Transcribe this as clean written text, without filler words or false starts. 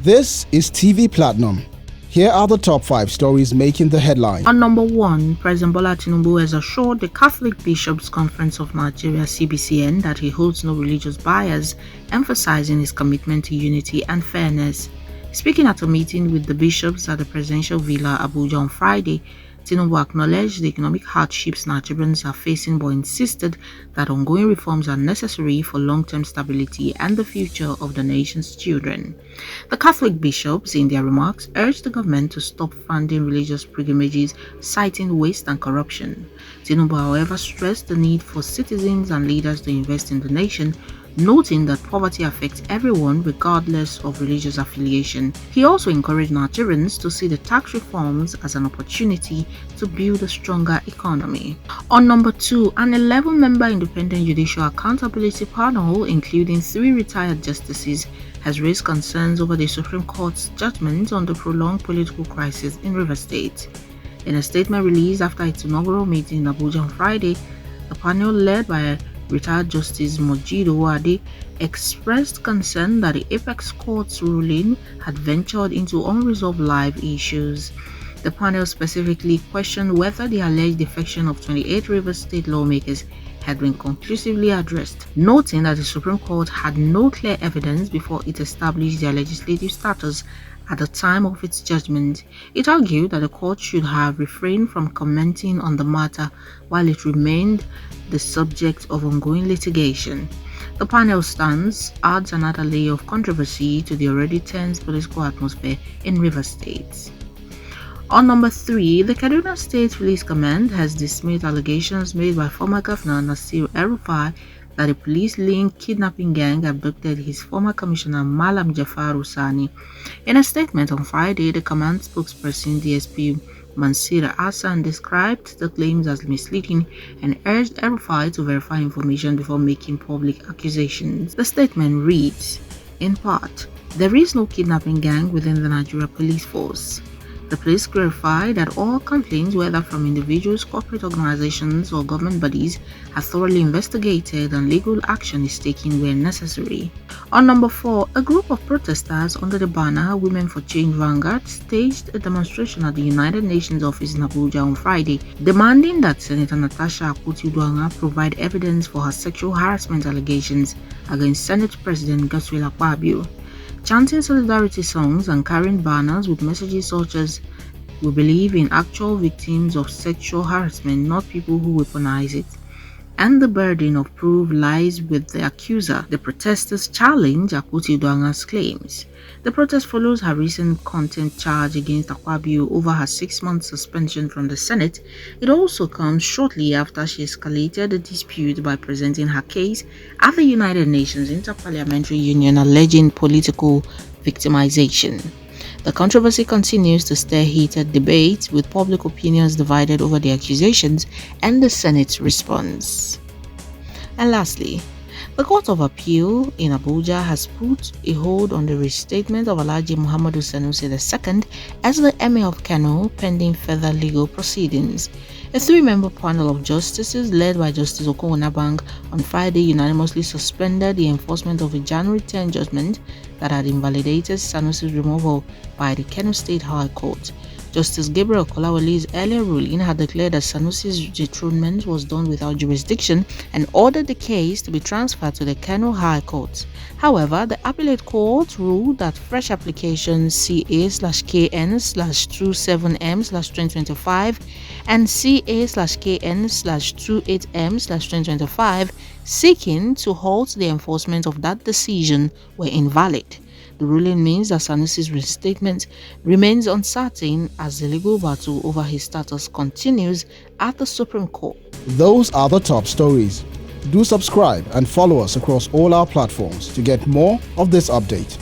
This is TV Platinum. Here are the top 5 stories making the headline. On number 1, President Bola Tinubu has assured the Catholic Bishops' Conference of Nigeria (CBCN) that he holds no religious bias, emphasizing his commitment to unity and fairness. Speaking at a meeting with the bishops at the Presidential Villa, Abuja on Friday, Tinubu acknowledged the economic hardships Nigerians are facing but insisted that ongoing reforms are necessary for long-term stability and the future of the nation's children. The Catholic bishops, in their remarks, urged the government to stop funding religious pilgrimages, citing waste and corruption. Tinubu, however, stressed the need for citizens and leaders to invest in the nation, noting that poverty affects everyone regardless of religious affiliation. He also encouraged Nigerians to see the tax reforms as an opportunity to build a stronger economy. On number 2, an 11-member independent judicial accountability panel, including 3 retired justices, has raised concerns over the Supreme Court's judgment on the prolonged political crisis in Rivers State. In a statement released after its inaugural meeting in Abuja on Friday, the panel, led by retired Justice Mojido Wade, expressed concern that the Apex Court's ruling had ventured into unresolved live issues. The panel specifically questioned whether the alleged defection of 28 Rivers State lawmakers had been conclusively addressed, noting that the Supreme Court had no clear evidence before it established their legislative status at the time of its judgment. It argued that the court should have refrained from commenting on the matter while it remained the subject of ongoing litigation. The panel's stance adds another layer of controversy to the already tense political atmosphere in Rivers State. On number 3, the Kaduna State Police Command has dismissed allegations made by former Governor Nasir El-Rufai that a police-linked kidnapping gang abducted his former commissioner Malam Jafar Usani. In a statement on Friday, the command spokesperson DSP Mansira Hassan described the claims as misleading and urged El-Rufai to verify information before making public accusations. The statement reads, in part, "There is no kidnapping gang within the Nigeria Police Force. The police clarify that all complaints, whether from individuals, corporate organizations, or government bodies, are thoroughly investigated and legal action is taken where necessary." On number 4, a group of protesters under the banner Women for Change Vanguard staged a demonstration at the United Nations office in Abuja on Friday, demanding that Senator Natasha Akpoti-Uduaghan provide evidence for her sexual harassment allegations against Senate President Godswill Akpabio. Chanting solidarity songs and carrying banners with messages such as "We believe in actual victims of sexual harassment, not people who weaponize it," and "The burden of proof lies with the accuser," the protesters challenge Akpoti-Uduaghan's claims. The protest follows her recent contempt charge against Akpabio over her 6-month suspension from the Senate. It also comes shortly after she escalated the dispute by presenting her case at the United Nations Interparliamentary Union alleging political victimization. The controversy continues to stir heated debate, with public opinions divided over the accusations and the Senate's response. And lastly, the Court of Appeal in Abuja has put a hold on the restatement of Alhaji Muhammadu Sanusi II as the Emir of Kano pending further legal proceedings. A 3-member panel of justices led by Justice Okonwonabang on Friday unanimously suspended the enforcement of a January 10 judgment that had invalidated Sanusi's removal by the Kano State High Court. Justice Gabriel Kolawoli's earlier ruling had declared that Sanusi's dethronement was done without jurisdiction and ordered the case to be transferred to the Kano High Court. However, the appellate court ruled that fresh applications CA/KN/27M/2025 and CA/KN/28M/2025 seeking to halt the enforcement of that decision were invalid. The ruling means that Sanusi's reinstatement remains uncertain as the legal battle over his status continues at the Supreme Court. Those are the top stories. Do subscribe and follow us across all our platforms to get more of this update.